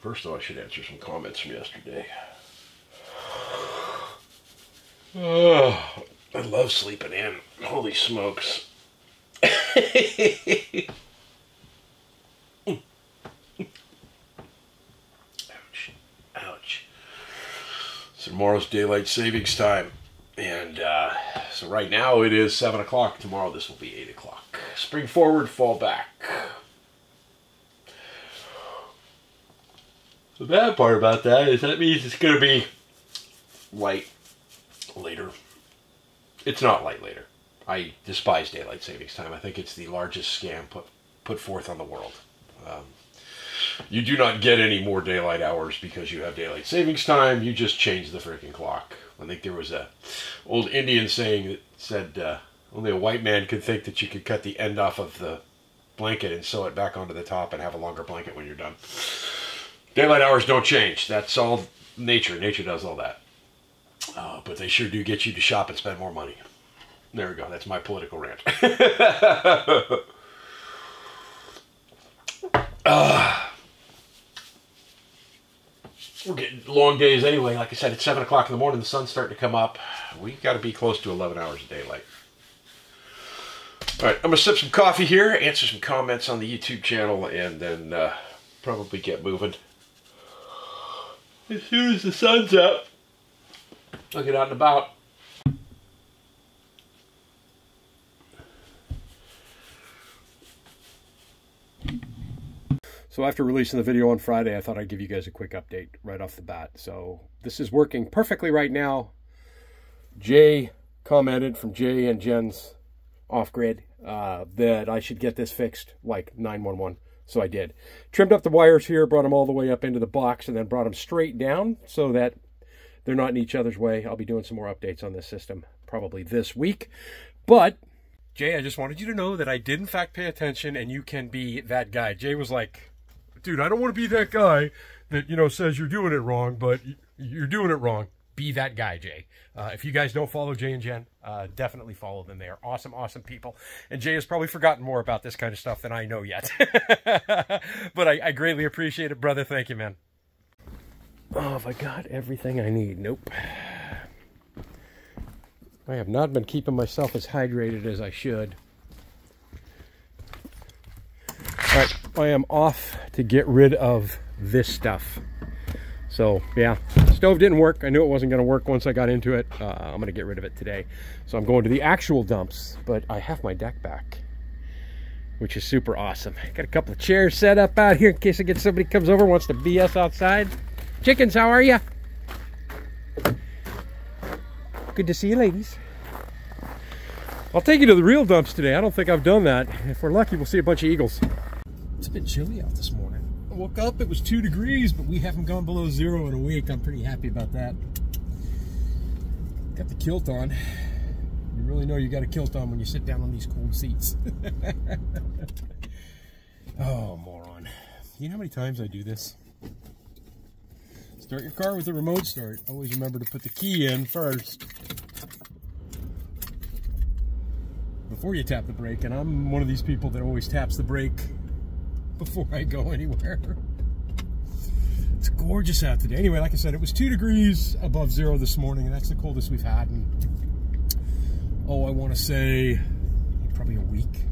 First of all, I should answer some comments from yesterday. Oh, I love sleeping in. Holy smokes. Ouch. Ouch. So tomorrow's daylight savings time. And so right now it is 7 o'clock. Tomorrow this will be 8 o'clock. Spring forward, fall back. The bad part about that is that means it's going to be light later. It's not light later. I despise daylight savings time. I think it's the largest scam put forth on the world. You do not get any more daylight hours because you have daylight savings time. You just change the freaking clock. I think there was a old Indian saying that said only a white man could think that you could cut the end off of the blanket and sew it back onto the top and have a longer blanket when you're done. Daylight hours don't change. That's all nature. Nature does all that. But they sure do get you to shop and spend more money. There we go. That's my political rant. We're getting long days anyway. Like I said, it's 7 o'clock in the morning. The sun's starting to come up. We got to be close to 11 hours of daylight. All right, I'm going to sip some coffee here, answer some comments on the YouTube channel, and then probably get moving. As soon as the sun's up, I'll get out and about. So after releasing the video on Friday, I thought I'd give you guys a quick update right off the bat. So this is working perfectly right now. Jay commented from Jay and Jen's off-grid that I should get this fixed like 911. So I did. Trimmed up the wires here, brought them all the way up into the box, and then brought them straight down so that they're not in each other's way. I'll be doing some more updates on this system probably this week. But, Jay, I just wanted you to know that I did in fact pay attention, and you can be that guy. Jay was like, dude, I don't want to be that guy that, you know, says you're doing it wrong, but you're doing it wrong. Be that guy, Jay. If you guys don't follow Jay and Jen, definitely follow them. They are awesome, awesome people. And Jay has probably forgotten more about this kind of stuff than I know yet. But I greatly appreciate it, brother. Thank you, man. Oh, have I got everything I need? Nope. I have not been keeping myself as hydrated as I should. All right, I am off to get rid of this stuff. So, yeah, stove didn't work. I knew it wasn't going to work once I got into it. I'm going to get rid of it today. So I'm going to the actual dumps, but I have my deck back, which is super awesome. Got a couple of chairs set up out here in case I get somebody comes over, wants to BS outside. Chickens, how are you? Good to see you, ladies. I'll take you to the real dumps today. I don't think I've done that. If we're lucky, we'll see a bunch of eagles. It's a bit chilly out this morning. I woke up, it was 2 degrees, but we haven't gone below 0 in a week. I'm pretty happy about that. Got the kilt on. You really know you got a kilt on when you sit down on these cold seats. Oh, moron. You know how many times I do this? Start your car with a remote start. Always remember to put the key in first before you tap the brake, and I'm one of these people that always taps the brake before I go anywhere. It's gorgeous out today. Anyway, like I said, it was 2 degrees above 0 this morning, and that's the coldest we've had in, oh, I want to say probably a week.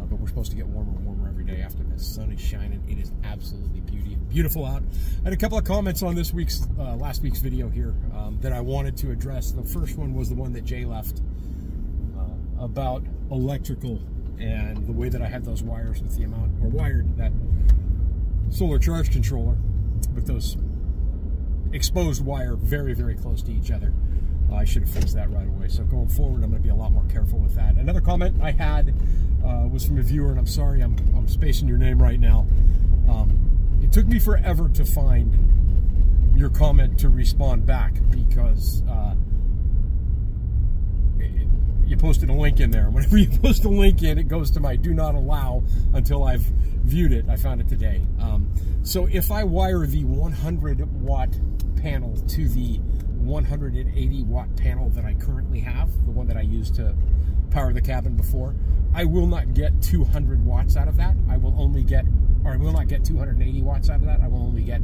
But we're supposed to get warmer and warmer every day after this. Sun is shining. It is absolutely beautiful out. I had a couple of comments on this week's last week's video here that I wanted to address. The first one was the one that Jay left about electrical and the way that I had those wires with the amount, or wired that solar charge controller with those exposed wire very, very close to each other. I should have fixed that right away. So going forward, I'm going to be a lot more careful with that. Another comment I had was from a viewer, and I'm sorry I'm spacing your name right now. It took me forever to find your comment to respond back because you posted a link in there. Whenever you post a link in, it goes to my do not allow until I've viewed it. I found it today. So if I wire the 100 watt panel to the 180 watt panel that I currently have, the one that I used to power the cabin before, I will not get 200 watts out of that. I will only get or I will not get 280 watts out of that. I will only get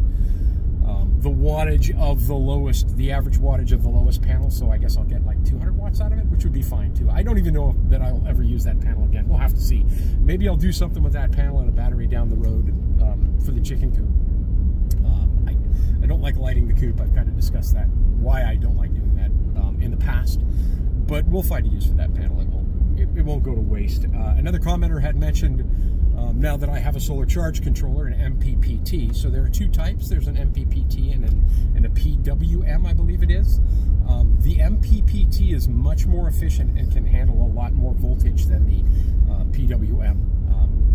the wattage of the lowest, the average wattage of the lowest panel. So I guess I'll get like 200 watts out of it, which would be fine too. I don't even know that I'll ever use that panel again. We'll have to see. Maybe I'll do something with that panel and a battery down the road for the chicken coop. I don't like lighting the coop. I've kind of discussed that, why I don't like doing that in the past. But we'll find a use for that panel. It won't go to waste. Another commenter had mentioned, now that I have a solar charge controller, an MPPT. So there are two types. There's an MPPT and a PWM, I believe it is. The MPPT is much more efficient and can handle a lot more voltage than the PWM.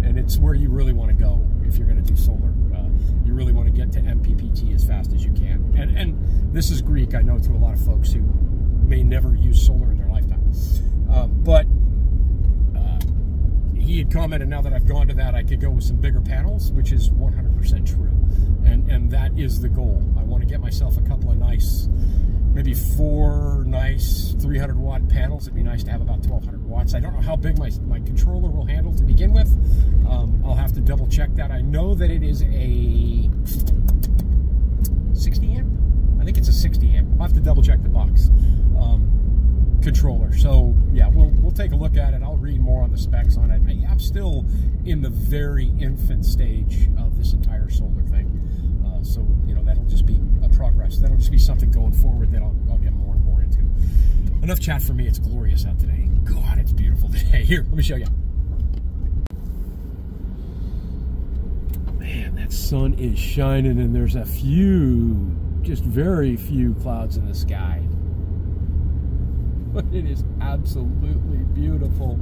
And it's where you really want to go if you're going to do solar. You really want to get to MPPT as fast as you can. And this is Greek, I know, to a lot of folks who may never use solar in their lifetime. But he had commented, now that I've gone to that, I could go with some bigger panels, which is 100% true. And that is the goal. I want to get myself a couple of nice, maybe 4 nice 300 watt panels. It'd be nice to have about 1200 watts. I don't know how big my controller will handle to begin with. I'll have to double check that. I know that it is a 60 amp. I think it's a 60 amp. I'll have to double check the box. Controller. So yeah, we'll take a look at it. I'll read more on the specs on it. I'm still in the very infant stage of this entire solar thing. So, you know, that'll just be a progress. That'll just be something going forward that I'll get more and more into. Enough chat for me. It's glorious out today. God, it's beautiful today. Here, let me show you. Man, that sun is shining and there's a few, just very few clouds in the sky. But it is absolutely beautiful.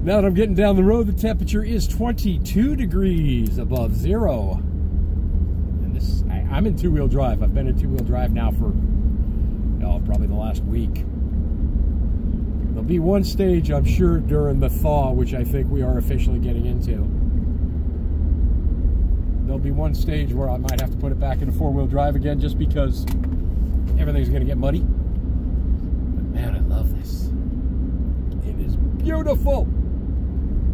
Now that I'm getting down the road, the temperature is 22 degrees above zero. And this, I'm in two-wheel drive. I've been in two-wheel drive now for, probably the last week. There'll be one stage, I'm sure, during the thaw, which I think we are officially getting into. There'll be one stage where I might have to put it back into four-wheel drive again, just because everything's going to get muddy. Man, I love this. It is beautiful.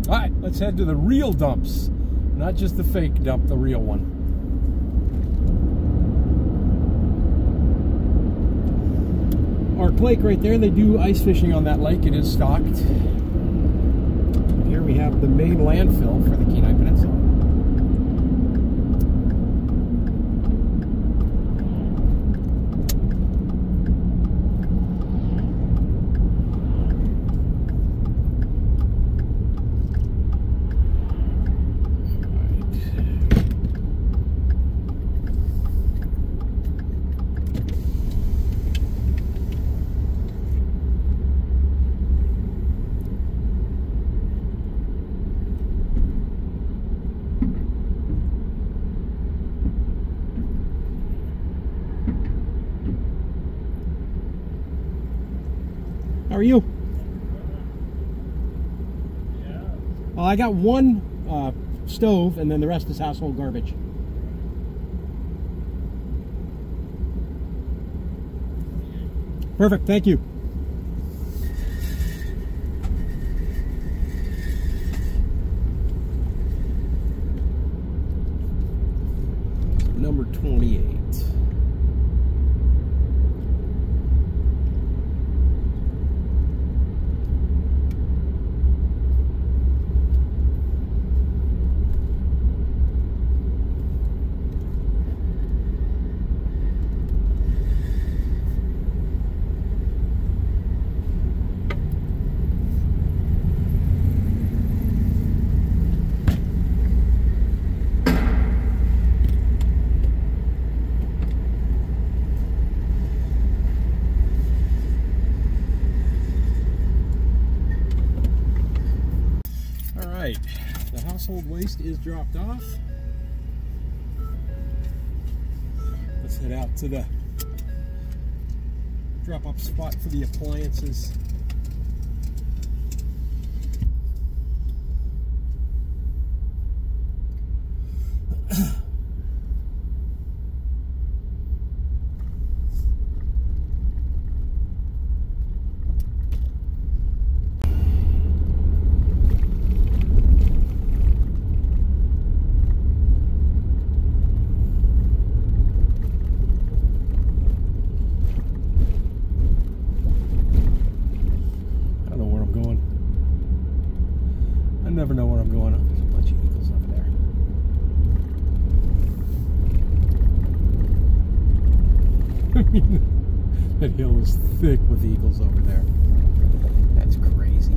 All right, let's head to the real dumps. Not just the fake dump, the real one. Ark Lake right there. They do ice fishing on that lake. It is stocked. Here we have the main landfill for the Kenai Peninsula. How are you? Yeah. Well, I got one stove, and then the rest is household garbage. Perfect, thank you. Number 28. The household waste is dropped off. Let's head out to the drop-off spot for the appliances. I mean, that hill is thick with eagles over there. That's crazy.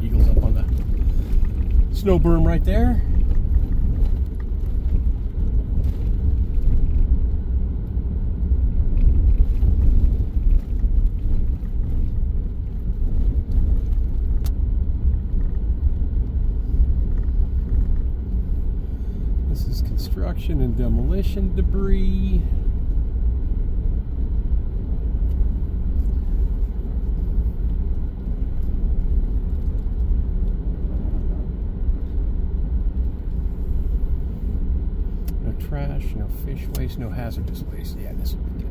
Eagles up on the snow berm right there. This is construction and demolition debris. No trash, no fish waste, no hazardous waste. Yeah, this will be good.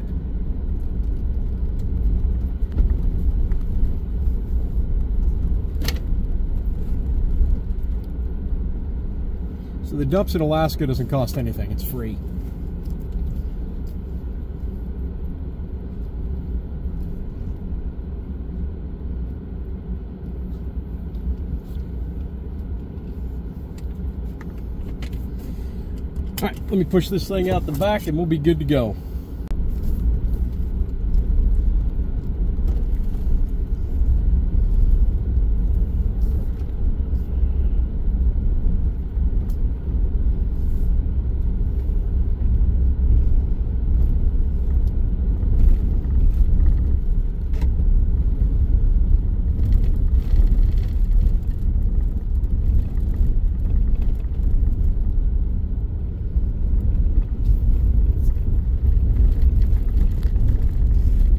So the dumps in Alaska doesn't cost anything, it's free. All right, let me push this thing out the back and we'll be good to go.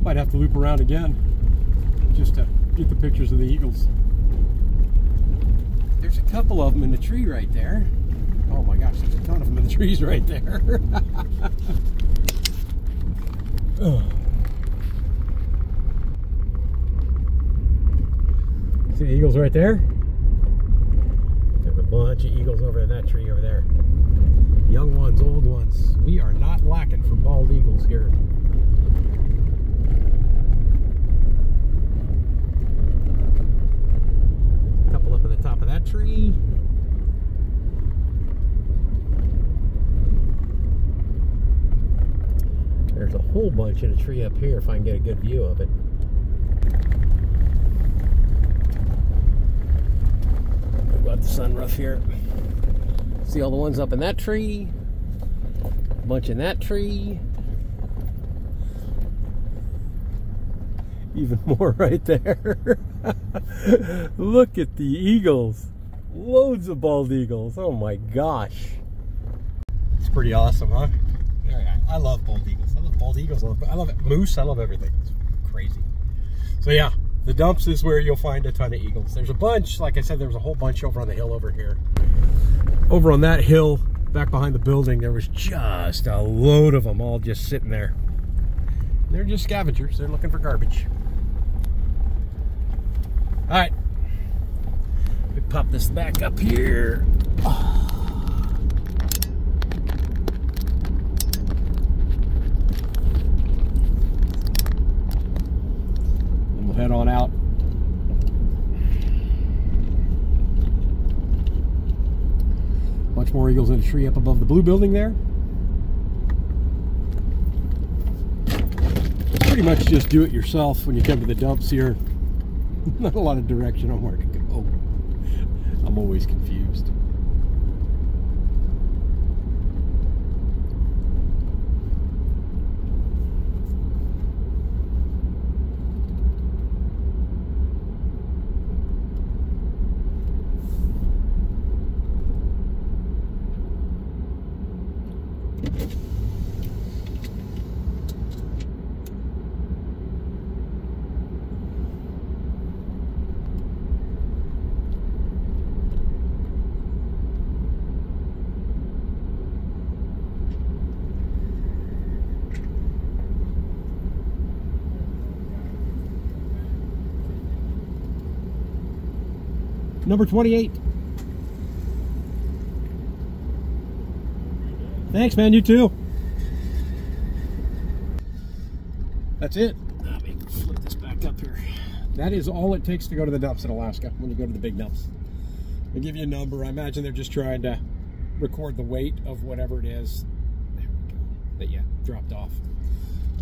Might have to loop around again just to get the pictures of the eagles. There's a couple of them in the tree right there. Oh my gosh, there's a ton of them in the trees right there. See the eagles right there? There's a bunch of eagles over in that tree over there. Young ones, old ones. We are not lacking for bald eagles here. Up at the top of that tree. There's a whole bunch in a tree up here if I can get a good view of it. We've got the sunroof here. See all the ones up in that tree, a bunch in that tree, even more right there. Look at the eagles. Loads of bald eagles. Oh my gosh. It's pretty awesome, huh? Yeah, I love bald eagles. I love bald eagles. I love it. Moose. I love everything. It's crazy. So yeah, the dumps is where you'll find a ton of eagles. There's a bunch. Like I said, there was a whole bunch over on the hill over here. Over on that hill, back behind the building, there was just a load of them all just sitting there. They're just scavengers. They're looking for garbage. All right, let me pop this back up here. And we'll head on out. Bunch more eagles in a tree up above the blue building there. Pretty much just do it yourself when you come to the dumps here. Not a lot of direction on where to go. I'm always confused. Number 28. Thanks, man. You too. That's it. Let me flip this back up here. That is all it takes to go to the dumps in Alaska when you go to the big dumps. They give you a number. I imagine they're just trying to record the weight of whatever it is there we go, that you dropped off.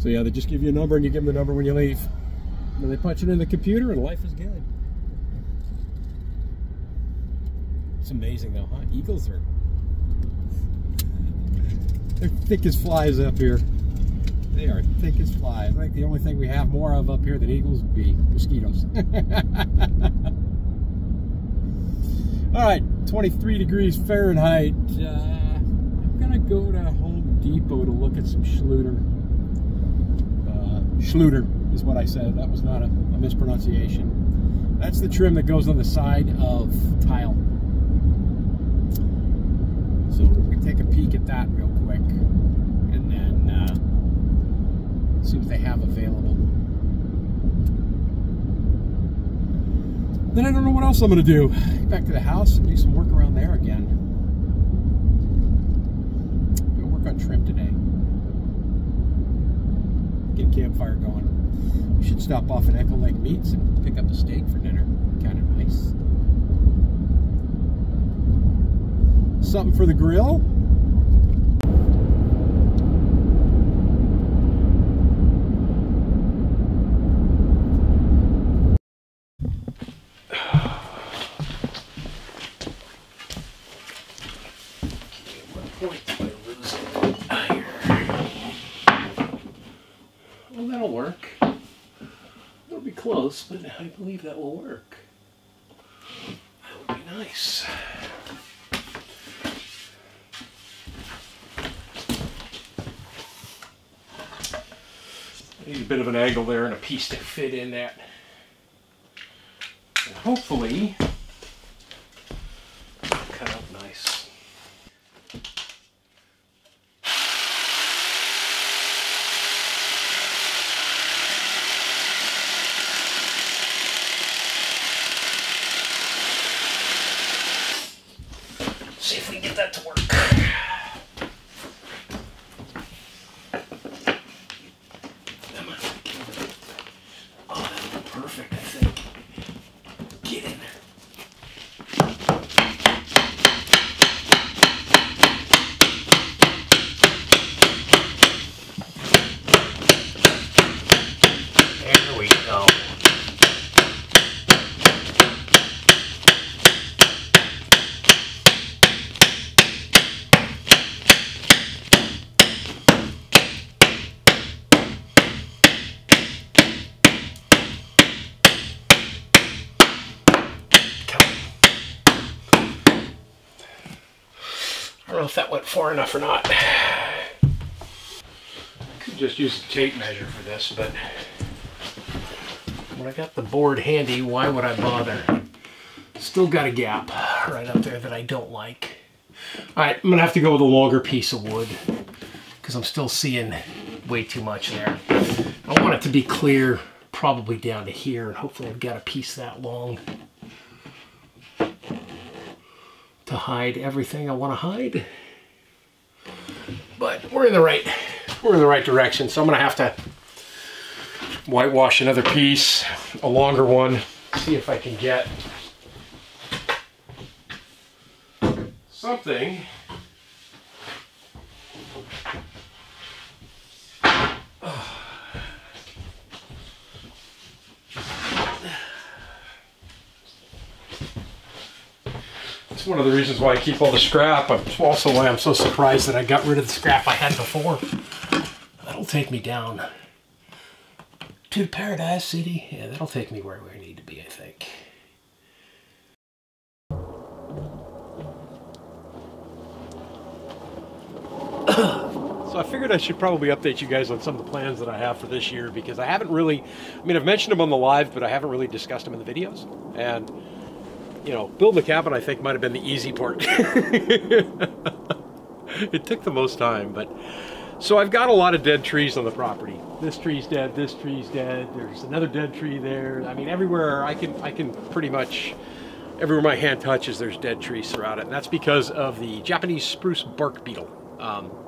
So yeah, they just give you a number and you give them the number when you leave. And they punch it in the computer and life is good. It's amazing though, huh? Eagles are... they're thick as flies up here. They are thick as flies. I think the only thing we have more of up here than eagles would be mosquitoes. All right, 23 degrees Fahrenheit. I'm gonna go to Home Depot to look at some Schluter. Schluter is what I said. That was not a mispronunciation. That's the trim that goes on the side of tile. So we take a peek at that real quick, and then see what they have available. Then I don't know what else I'm going to do. Get back to the house and do some work around there again. I'm going to work on trim today. Get a campfire going. We should stop off at Echo Lake Meats and pick up a steak for dinner. Kind of nice. Something for the grill. Well, that'll work. It'll be close, but I believe that will work. That would be nice. Need a bit of an angle there and a piece to fit in that. And hopefully, it'll cut out nice. See if we can get that to work. Perfect, I think. Get in there. There we go. I don't know if that went far enough or not. Could just use a tape measure for this, but when I got the board handy, why would I bother? Still got a gap right up there that I don't like. All right, I'm gonna have to go with a longer piece of wood because I'm still seeing way too much there. I want it to be clear, probably down to here, and hopefully I've got a piece that long to hide everything I want to hide. But we're in the right direction, so I'm gonna have to whitewash another piece, a longer one, see if I can get something It's one of the reasons why I keep all the scrap. It's also why I'm so surprised that I got rid of the scrap I had before. That'll take me down to Paradise City. Yeah, that'll take me where I need to be, I think. So I figured I should probably update you guys on some of the plans that I have for this year, because I haven't really, I've mentioned them on the live, but I haven't really discussed them in the videos. And, you know, building the cabin, I think, might have been the easy part. It took the most time, but... So I've got a lot of dead trees on the property. This tree's dead, this tree's dead, there's another dead tree there. I mean, everywhere I can pretty much, everywhere my hand touches, there's dead trees throughout it. And that's because of the Japanese spruce bark beetle.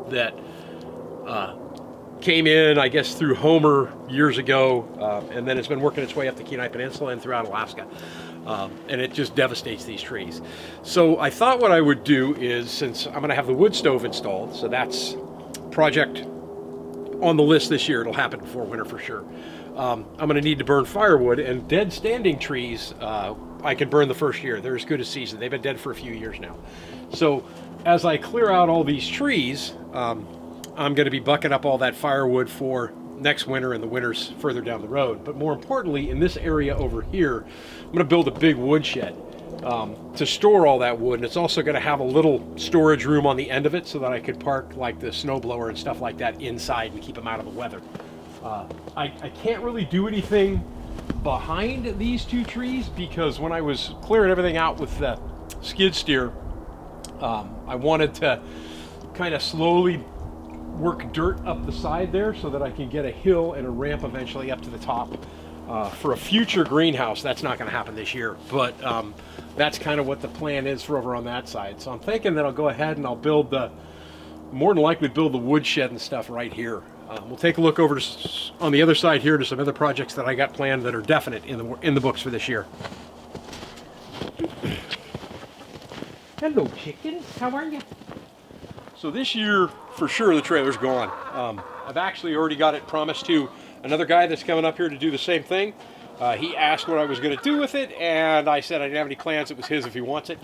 that came in, I guess, through Homer years ago, and then it's been working its way up the Kenai Peninsula and throughout Alaska. And it just devastates these trees. So I thought what I would do is, since I'm going to have the wood stove installed, so that's project on the list this year. It'll happen before winter for sure. I'm going to need to burn firewood, and dead standing trees I can burn the first year. They're as good as seasoned. They've been dead for a few years now. So as I clear out all these trees, I'm going to be bucking up all that firewood for next winter and the winters further down the road. But more importantly, in this area over here, I'm going to build a big woodshed to store all that wood, and it's also going to have a little storage room on the end of it so that I could park like the snowblower and stuff like that inside and keep them out of the weather. I can't really do anything behind these two trees because when I was clearing everything out with the skid steer, I wanted to kind of slowly work dirt up the side there so that I can get a hill and a ramp eventually up to the top for a future greenhouse. That's not going to happen this year, but that's kind of what the plan is for over on that side. So I'm thinking that I'll go ahead and I'll build more than likely build the woodshed and stuff right here. We'll take a look over on the other side here to some other projects that I got planned that are definite in the books for this year. Hello chickens, how are you? So this year, for sure, the trailer's gone. I've actually already got it promised to another guy that's coming up here to do the same thing. He asked what I was going to do with it, and I said I didn't have any plans. It was his if he wants it.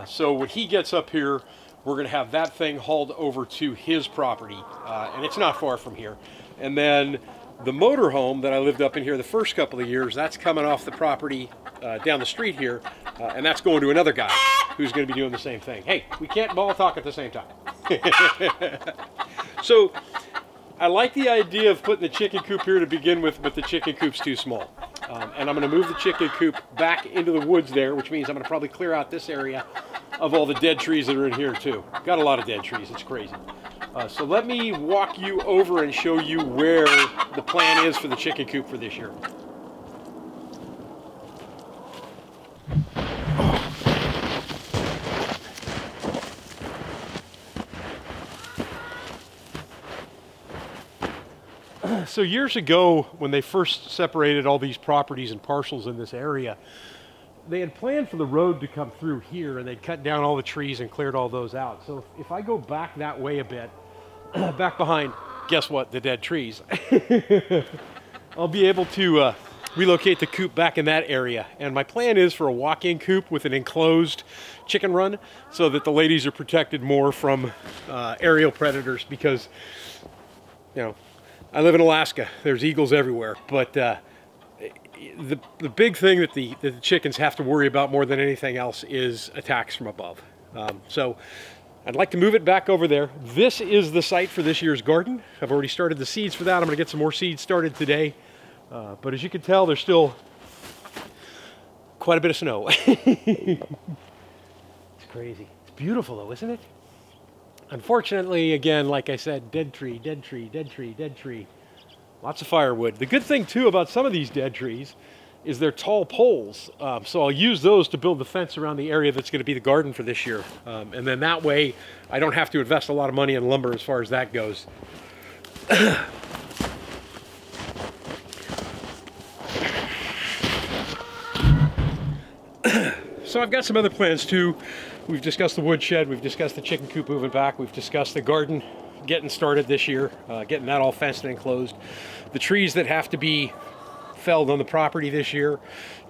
So when he gets up here, we're going to have that thing hauled over to his property, and it's not far from here. And then the motorhome that I lived up in here the first couple of years, that's coming off the property down the street here, and that's going to another guy who's going to be doing the same thing. Hey, we can't all talk at the same time. So I like the idea of putting the chicken coop here to begin with, but the chicken coop's too small. And I'm going to move the chicken coop back into the woods there, which means I'm going to probably clear out this area of all the dead trees that are in here too. Got a lot of dead trees, it's crazy. So let me walk you over and show you where the plan is for the chicken coop for this year. So years ago, when they first separated all these properties and parcels in this area, they had planned for the road to come through here, and they'd cut down all the trees and cleared all those out. So if I go back that way a bit, back behind, guess what, the dead trees, I'll be able to relocate the coop back in that area. And my plan is for a walk-in coop with an enclosed chicken run so that the ladies are protected more from aerial predators, because, you know, I live in Alaska. There's eagles everywhere, but the big thing that the chickens have to worry about more than anything else is attacks from above. So I'd like to move it back over there. This is the site for this year's garden. I've already started the seeds for that. I'm going to get some more seeds started today. But as you can tell, there's still quite a bit of snow. It's crazy. It's beautiful though, isn't it? Unfortunately, again, like I said, dead tree, dead tree, dead tree, dead tree. Lots of firewood. The good thing, too, about some of these dead trees is they're tall poles. So I'll use those to build the fence around the area that's going to be the garden for this year. And then that way, I don't have to invest a lot of money in lumber as far as that goes. So I've got some other plans, too. We've discussed the woodshed, we've discussed the chicken coop moving back, we've discussed the garden getting started this year, getting that all fenced and enclosed. The trees that have to be felled on the property this year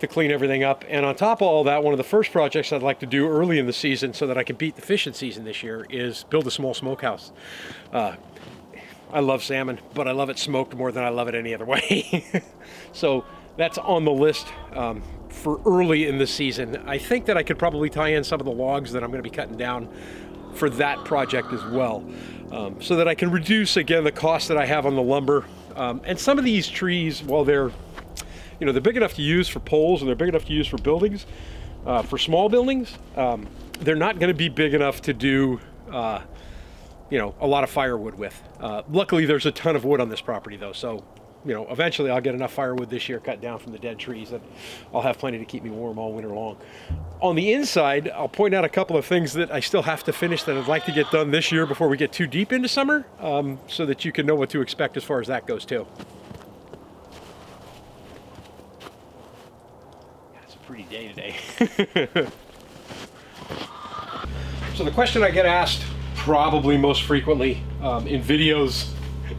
to clean everything up. And on top of all that, one of the first projects I'd like to do early in the season so that I can beat the fishing season this year is build a small smokehouse. I love salmon, but I love it smoked more than I love it any other way. So that's on the list for early in the season. I think that I could probably tie in some of the logs that I'm going to be cutting down for that project as well, so that I can reduce, again, the cost that I have on the lumber. And some of these trees, while they're, you know, they're big enough to use for poles and they're big enough to use for buildings, for small buildings, they're not going to be big enough to do, you know, a lot of firewood with. Luckily, there's a ton of wood on this property, though, so you know, eventually I'll get enough firewood this year cut down from the dead trees that I'll have plenty to keep me warm all winter long. On the inside, I'll point out a couple of things that I still have to finish that I'd like to get done this year before we get too deep into summer, so that you can know what to expect as far as that goes too. It's a pretty day today. So the question I get asked probably most frequently in videos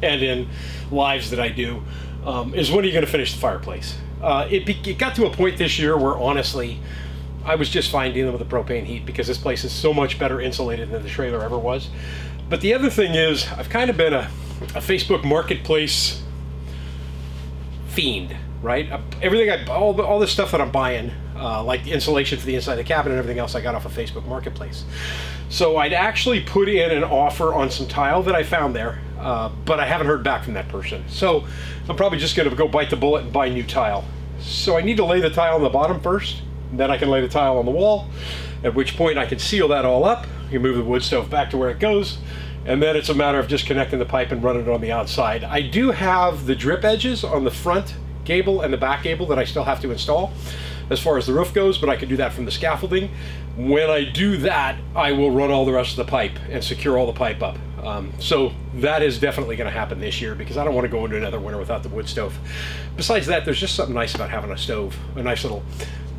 and in lives that I do is, when are you going to finish the fireplace? It got to a point this year where honestly I was just fine dealing with the propane heat because this place is so much better insulated than the trailer ever was. But the other thing is, I've kind of been a Facebook marketplace fiend, right? Everything all this stuff that I'm buying, like the insulation for the inside of the cabin and everything else, I got off of Facebook Marketplace. So I'd actually put in an offer on some tile that I found there, but I haven't heard back from that person. So I'm probably just going to go bite the bullet and buy new tile. So I need to lay the tile on the bottom first, and then I can lay the tile on the wall, at which point I can seal that all up. You move the wood stove back to where it goes, and then it's a matter of just connecting the pipe and running it on the outside. I do have the drip edges on the front gable and the back gable that I still have to install as far as the roof goes, but I can do that from the scaffolding. When I do that, I will run all the rest of the pipe and secure all the pipe up. So that is definitely going to happen this year because I don't want to go into another winter without the wood stove. Besides that, there's just something nice about having a stove, a nice little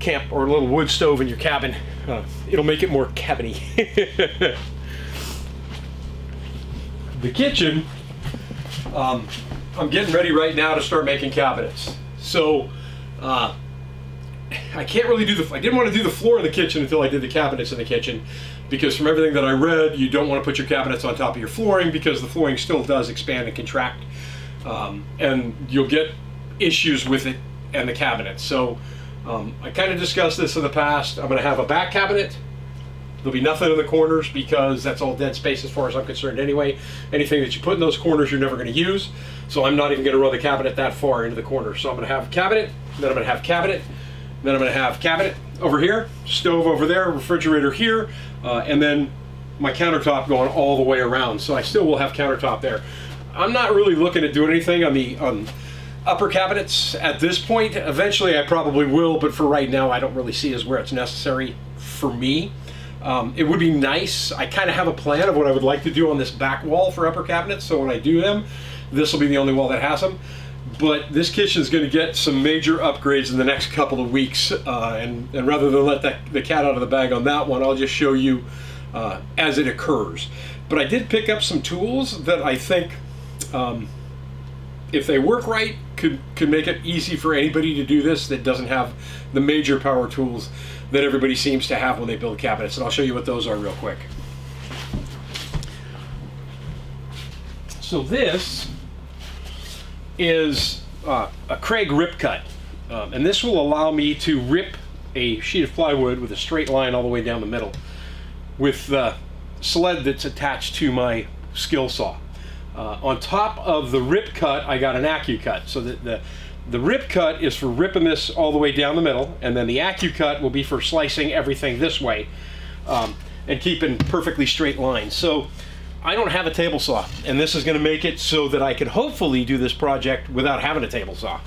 camp or a little wood stove in your cabin. It'll make it more cabiny. The kitchen, I'm getting ready right now to start making cabinets. So I can't really do I didn't want to do the floor in the kitchen until I did the cabinets in the kitchen, because from everything that I read, you don't want to put your cabinets on top of your flooring because the flooring still does expand and contract, and you'll get issues with it and the cabinets. So I kind of discussed this in the past. I'm going to have a back cabinet. There'll be nothing in the corners because that's all dead space as far as I'm concerned anyway. Anything that you put in those corners you're never going to use. So I'm not even going to run the cabinet that far into the corner. So I'm going to have a cabinet, then I'm going to have cabinet, then I'm going to have cabinet over here, stove over there, refrigerator here, and then my countertop going all the way around. So I still will have countertop there. I'm not really looking at doing anything on the upper cabinets at this point. Eventually I probably will, but for right now I don't really see as where it's necessary for me. It would be nice. I kind of have a plan of what I would like to do on this back wall for upper cabinets, so when I do them, this will be the only wall that has them. But this kitchen is going to get some major upgrades in the next couple of weeks, and rather than let the cat out of the bag on that one, I'll just show you as it occurs. But I did pick up some tools that I think, if they work right, could make it easy for anybody to do this that doesn't have the major power tools that everybody seems to have when they build cabinets. And I'll show you what those are real quick. So this is a Craig rip cut, and this will allow me to rip a sheet of plywood with a straight line all the way down the middle with the sled that's attached to my skill saw. On top of the rip cut, I got an AccuCut, so that the rip cut is for ripping this all the way down the middle, and then the AccuCut will be for slicing everything this way and keeping perfectly straight lines. So I don't have a table saw, and this is going to make it so that I can hopefully do this project without having a table saw.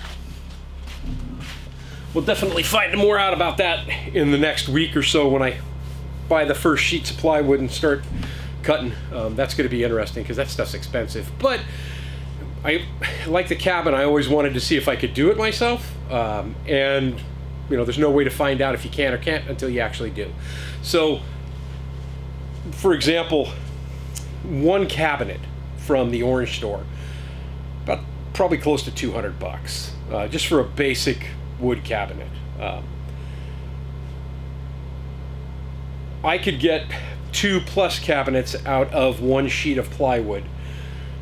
We'll definitely find more out about that in the next week or so when I buy the first sheets of plywood and start cutting. That's going to be interesting because that stuff's expensive. But I like the cabin. I always wanted to see if I could do it myself, and you know, there's no way to find out if you can or can't until you actually do. So, for example, one cabinet from the orange store, probably close to 200 bucks, just for a basic wood cabinet. I could get 2+ cabinets out of one sheet of plywood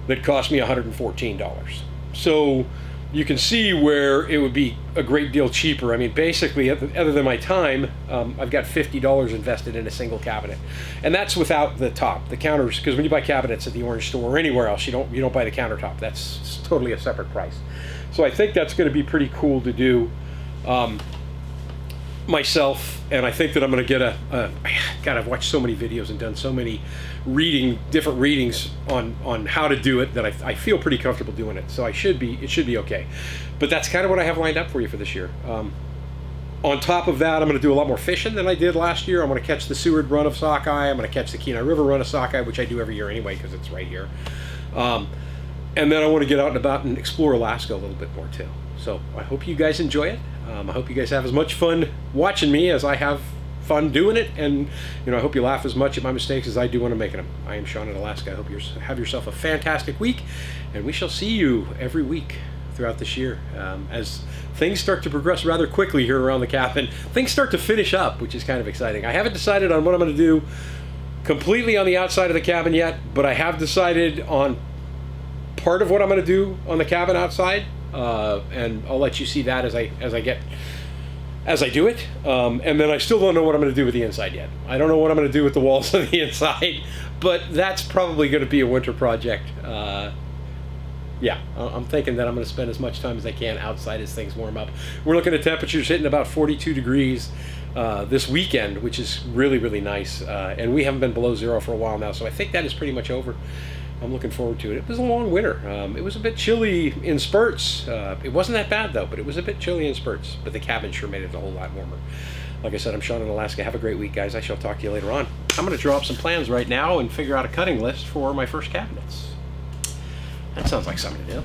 that cost me $114. So you can see where it would be a great deal cheaper. I mean, basically, other than my time, I've got $50 invested in a single cabinet, and that's without the top, the counters. Because when you buy cabinets at the orange store or anywhere else, you don't buy the countertop. That's totally a separate price. So I think that's going to be pretty cool to do. myself, and I think that I'm going to get God, I've watched so many videos and done so many different readings on how to do it that I feel pretty comfortable doing it. So it should be okay. But that's kind of what I have lined up for you for this year. On top of that, I'm going to do a lot more fishing than I did last year. I'm going to catch the Seward run of sockeye. I'm going to catch the Kenai River run of sockeye, which I do every year anyway because it's right here. And then I want to get out and about and explore Alaska a little bit more too. So I hope you guys enjoy it. I hope you guys have as much fun watching me as I have fun doing it, and I hope you laugh as much at my mistakes as I do when I'm making them. I am Sean in Alaska. I hope you have yourself a fantastic week, and we shall see you every week throughout this year as things start to progress rather quickly here around the cabin. Things start to finish up, which is kind of exciting. I haven't decided on what I'm going to do completely on the outside of the cabin yet, but I have decided on part of what I'm going to do on the cabin outside, and I'll let you see that as I do it. And then I still don't know what I'm going to do with the inside yet. I don't know what I'm going to do with the walls on the inside, but that's probably going to be a winter project. Yeah, I'm thinking that I'm going to spend as much time as I can outside as things warm up. We're looking at temperatures hitting about 42 degrees this weekend, which is really, really nice. And we haven't been below zero for a while now, so I think that is pretty much over. I'm looking forward to it. It was a long winter. It was a bit chilly in spurts. It wasn't that bad, though, but it was a bit chilly in spurts. But the cabin sure made it a whole lot warmer. Like I said, I'm Sean in Alaska. Have a great week, guys. I shall talk to you later on. I'm going to draw up some plans right now and figure out a cutting list for my first cabinets. That sounds like something to do.